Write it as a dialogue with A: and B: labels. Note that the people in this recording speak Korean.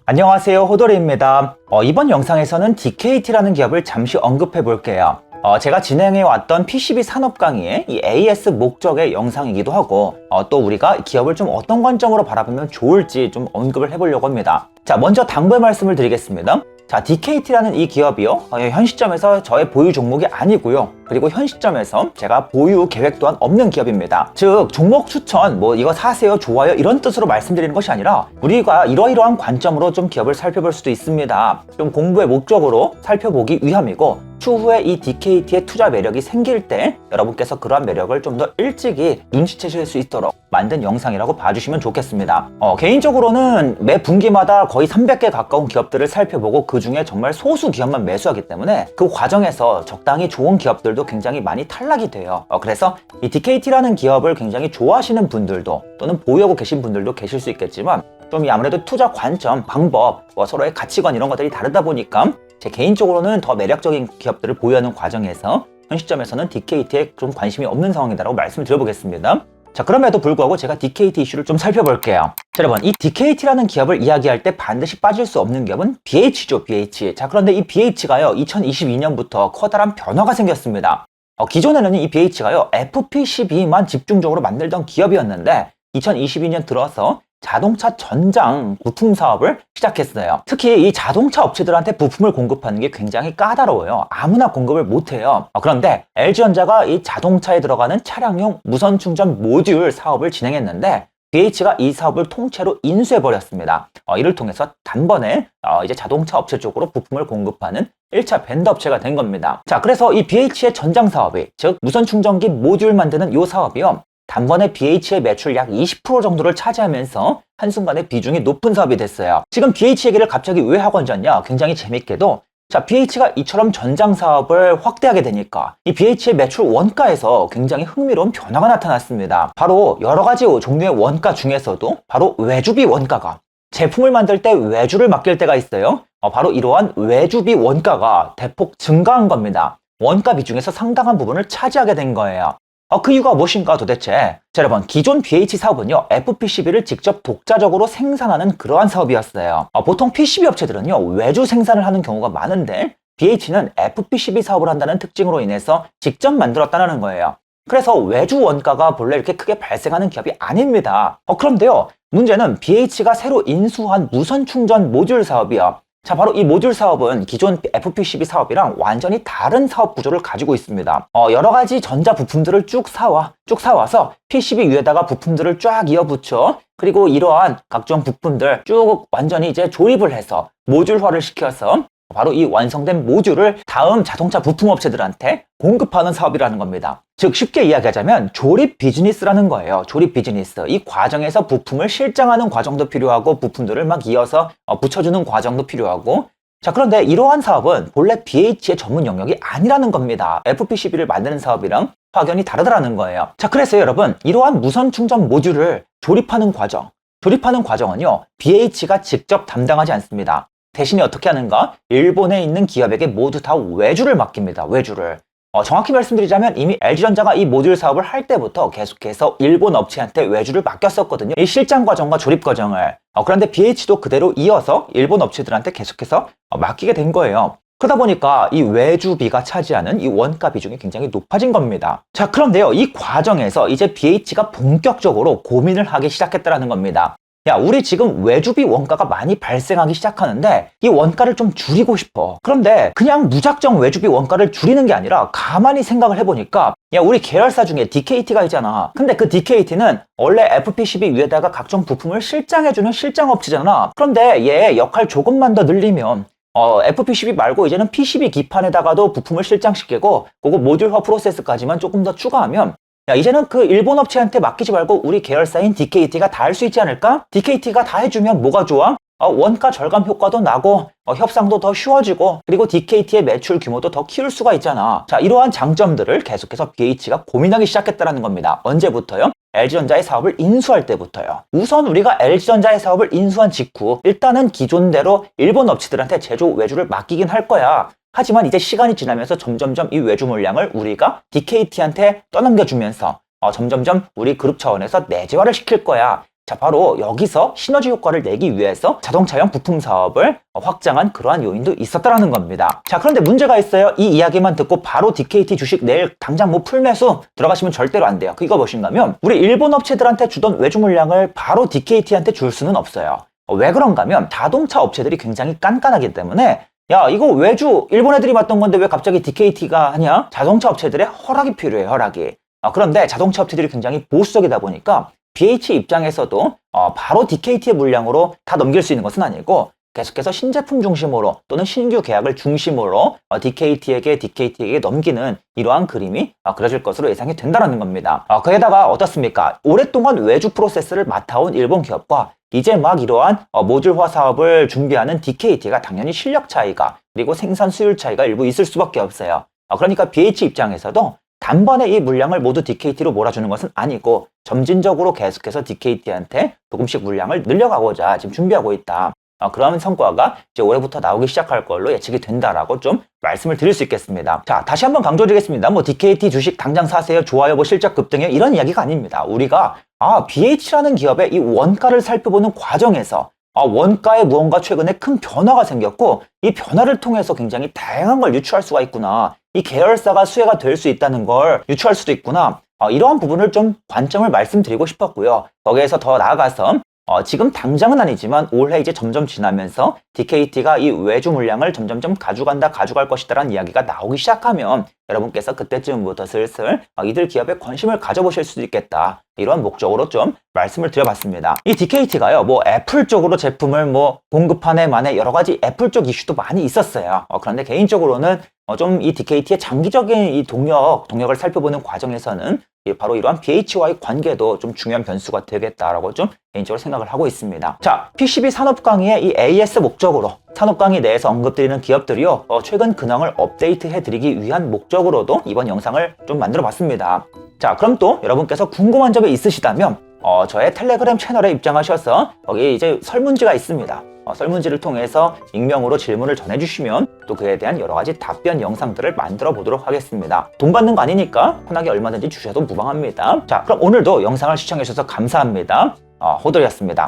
A: 안녕하세요, 호돌이입니다. 이번 영상에서는 DKT라는 기업을 잠시 언급해 볼게요. 제가 진행해왔던 PCB 산업 강의의 이 AS 목적의 영상이기도 하고 또 우리가 기업을 좀 어떤 관점으로 바라보면 좋을지 좀 언급을 해보려고 합니다. 자, 먼저 당부의 말씀을 드리겠습니다. 자, DKT라는 이 기업이요, 현 시점에서 저의 보유 종목이 아니고요. 그리고 현 시점에서 제가 보유 계획 또한 없는 기업입니다. 즉, 종목 추천, 이거 사세요, 좋아요, 이런 뜻으로 말씀드리는 것이 아니라 우리가 이러이러한 관점으로 좀 기업을 살펴볼 수도 있습니다. 좀 공부의 목적으로 살펴보기 위함이고, 추후에 이 DKT의 투자 매력이 생길 때 여러분께서 그러한 매력을 좀 더 일찍이 눈치채실 수 있도록 만든 영상이라고 봐주시면 좋겠습니다. 개인적으로는 매 분기마다 거의 300개 가까운 기업들을 살펴보고 그 중에 정말 소수 기업만 매수하기 때문에 그 과정에서 적당히 좋은 기업들도 굉장히 많이 탈락이 돼요. 그래서 이 DKT라는 기업을 굉장히 좋아하시는 분들도 또는 보유하고 계신 분들도 계실 수 있겠지만 좀 아무래도 투자 관점, 방법, 서로의 가치관 이런 것들이 다르다 보니까 제 개인적으로는 더 매력적인 기업들을 보유하는 과정에서 현 시점에서는 DKT에 좀 관심이 없는 상황이다라고 말씀을 드려보겠습니다. 자, 그럼에도 불구하고 제가 DKT 이슈를 좀 살펴볼게요. 자, 여러분, 이 DKT라는 기업을 이야기할 때 반드시 빠질 수 없는 기업은 BH죠, BH. 자, 그런데 이 BH가요, 2022년부터 커다란 변화가 생겼습니다. 기존에는 이 BH가요, FP12만 집중적으로 만들던 기업이었는데 2022년 들어서 자동차 전장 부품 사업을 시작했어요. 특히 이 자동차 업체들한테 부품을 공급하는 게 굉장히 까다로워요. 아무나 공급을 못해요. 그런데 LG전자가 이 자동차에 들어가는 차량용 무선 충전 모듈 사업을 진행했는데 BH가 이 사업을 통째로 인수해버렸습니다. 이를 통해서 단번에 이제 자동차 업체 쪽으로 부품을 공급하는 1차 벤더 업체가 된 겁니다. 자, 그래서 이 BH의 전장 사업이, 즉 무선 충전기 모듈 만드는 이 사업이요, 단번에 BH의 매출 약 20% 정도를 차지하면서 한순간에 비중이 높은 사업이 됐어요. 지금 BH 얘기를 갑자기 왜 하고 앉았냐? 굉장히 재밌게도, 자, BH가 이처럼 전장 사업을 확대하게 되니까 이 BH의 매출 원가에서 굉장히 흥미로운 변화가 나타났습니다. 바로 여러 가지 종류의 원가 중에서도 바로 외주비 원가가, 제품을 만들 때 외주를 맡길 때가 있어요. 바로 이러한 외주비 원가가 대폭 증가한 겁니다. 원가 비중에서 상당한 부분을 차지하게 된 거예요. 그 이유가 무엇인가 도대체? 자, 여러분, 기존 BH 사업은요, FP12를 직접 독자적으로 생산하는 그러한 사업이었어요. 보통 PCB 업체들은요, 외주 생산을 하는 경우가 많은데 BH는 FP12 사업을 한다는 특징으로 인해서 직접 만들었다는 거예요. 그래서 외주 원가가 본래 이렇게 크게 발생하는 기업이 아닙니다. 그런데요, 문제는 BH가 새로 인수한 무선 충전 모듈 사업이요. 자, 바로 이 모듈 사업은 기존 FP12 사업이랑 완전히 다른 사업 구조를 가지고 있습니다. 여러 가지 전자 부품들을 쭉 사와서 PCB 위에다가 부품들을 쫙 이어붙여, 그리고 이러한 각종 부품들 쭉 완전히 이제 조립을 해서 모듈화를 시켜서 바로 이 완성된 모듈을 다음 자동차 부품 업체들한테 공급하는 사업이라는 겁니다. 즉, 쉽게 이야기하자면 조립 비즈니스라는 거예요. 조립 비즈니스. 이 과정에서 부품을 실장하는 과정도 필요하고 부품들을 막 이어서 붙여주는 과정도 필요하고, 자, 그런데 이러한 사업은 본래 BH의 전문 영역이 아니라는 겁니다. FP12를 만드는 사업이랑 확연히 다르다는 거예요. 자, 그래서 여러분, 이러한 무선 충전 모듈을 조립하는 과정은요, BH가 직접 담당하지 않습니다. 대신에 어떻게 하는가? 일본에 있는 기업에게 모두 다 외주를 맡깁니다. 외주를. 정확히 말씀드리자면 이미 LG전자가 이 모듈 사업을 할 때부터 계속해서 일본 업체한테 외주를 맡겼었거든요. 이 실장 과정과 조립 과정을. 그런데 BH도 그대로 이어서 일본 업체들한테 계속해서 맡기게 된 거예요. 그러다 보니까 이 외주비가 차지하는 이 원가 비중이 굉장히 높아진 겁니다. 자, 그런데요, 이 과정에서 이제 BH가 본격적으로 고민을 하기 시작했다는 겁니다. 야, 우리 지금 외주비 원가가 많이 발생하기 시작하는데 이 원가를 좀 줄이고 싶어. 그런데 그냥 무작정 외주비 원가를 줄이는 게 아니라 가만히 생각을 해보니까, 야, 우리 계열사 중에 DKT가 있잖아. 근데 그 DKT는 원래 FP12 위에다가 각종 부품을 실장해주는 실장업체잖아. 그런데 얘 역할 조금만 더 늘리면 FP12 말고 이제는 PCB 기판에다가도 부품을 실장시키고 그거 모듈화 프로세스까지만 조금 더 추가하면, 야, 이제는 그 일본 업체한테 맡기지 말고 우리 계열사인 DKT가 다 할 수 있지 않을까? DKT가 다 해주면 뭐가 좋아? 원가 절감 효과도 나고 협상도 더 쉬워지고, 그리고 DKT의 매출 규모도 더 키울 수가 있잖아. 자, 이러한 장점들을 계속해서 BH가 고민하기 시작했다는 겁니다. 언제부터요? LG전자의 사업을 인수할 때부터요. 우선 우리가 LG전자의 사업을 인수한 직후 일단은 기존대로 일본 업체들한테 제조 외주를 맡기긴 할 거야. 하지만 이제 시간이 지나면서 점점점 이 외주 물량을 우리가 DKT한테 떠넘겨주면서 점점점 우리 그룹 차원에서 내재화를 시킬 거야. 자, 바로 여기서 시너지 효과를 내기 위해서 자동차용 부품 사업을 확장한 그러한 요인도 있었다라는 겁니다. 자, 그런데 문제가 있어요. 이 이야기만 듣고 바로 DKT 주식 내일 당장 뭐 풀매수 들어가시면 절대로 안 돼요. 그거 보신가면 우리 일본 업체들한테 주던 외주 물량을 바로 DKT한테 줄 수는 없어요. 왜 그런가 하면 자동차 업체들이 굉장히 깐깐하기 때문에 야, 이거 외주 일본 애들이 맡던 건데 왜 갑자기 DKT가 하냐? 자동차 업체들의 허락이 필요해요, 허락이. 그런데 자동차 업체들이 굉장히 보수적이다 보니까 BH 입장에서도 바로 DKT의 물량으로 다 넘길 수 있는 것은 아니고 계속해서 신제품 중심으로 또는 신규 계약을 중심으로 DKT에게 넘기는 이러한 그림이 그려질 것으로 예상이 된다는 겁니다. 거기다가 어떻습니까? 오랫동안 외주 프로세스를 맡아온 일본 기업과 이제 막 이러한 모듈화 사업을 준비하는 DKT가 당연히 실력 차이가 그리고 생산 수율 차이가 일부 있을 수밖에 없어요. 그러니까 BH 입장에서도 단번에 이 물량을 모두 DKT로 몰아주는 것은 아니고 점진적으로 계속해서 DKT한테 조금씩 물량을 늘려가고자 지금 준비하고 있다. 그러한 성과가 이제 올해부터 나오기 시작할 걸로 예측이 된다라고 좀 말씀을 드릴 수 있겠습니다. 자, 다시 한번 강조드리겠습니다. 뭐 DKT 주식 당장 사세요, 좋아요, 뭐 실적 급등이요 이런 이야기가 아닙니다. 우리가 BH라는 기업의 이 원가를 살펴보는 과정에서 원가에 무언가 최근에 큰 변화가 생겼고 이 변화를 통해서 굉장히 다양한 걸 유추할 수가 있구나. 이 계열사가 수혜가 될 수 있다는 걸 유추할 수도 있구나. 이러한 부분을 좀 관점을 말씀드리고 싶었고요. 거기에서 더 나아가서 지금 당장은 아니지만 올해 이제 점점 지나면서 DKT가 이 외주 물량을 점점점 가져갈 것이다라는 이야기가 나오기 시작하면 여러분께서 그때쯤부터 슬슬 이들 기업에 관심을 가져보실 수도 있겠다. 이런 목적으로 좀 말씀을 드려봤습니다. 이 DKT가요, 뭐 애플 쪽으로 제품을 뭐 공급하네 마네 여러 가지 애플 쪽 이슈도 많이 있었어요. 그런데 개인적으로는 좀 이 DKT의 장기적인 이 동력을 살펴보는 과정에서는 바로 이러한 BH와의 관계도 좀 중요한 변수가 되겠다라고 좀 개인적으로 생각을 하고 있습니다. 자, PCB 산업 강의의 이 AS 목적으로 산업 강의 내에서 언급드리는 기업들이요, 최근 근황을 업데이트해드리기 위한 목적으로도 이번 영상을 좀 만들어봤습니다. 자, 그럼 또 여러분께서 궁금한 점이 있으시다면 저의 텔레그램 채널에 입장하셔서 거기에 이제 설문지가 있습니다. 설문지를 통해서 익명으로 질문을 전해주시면 또 그에 대한 여러 가지 답변 영상들을 만들어 보도록 하겠습니다. 돈 받는 거 아니니까 편하게 얼마든지 주셔도 무방합니다. 자, 그럼 오늘도 영상을 시청해 주셔서 감사합니다. 호돌이었습니다.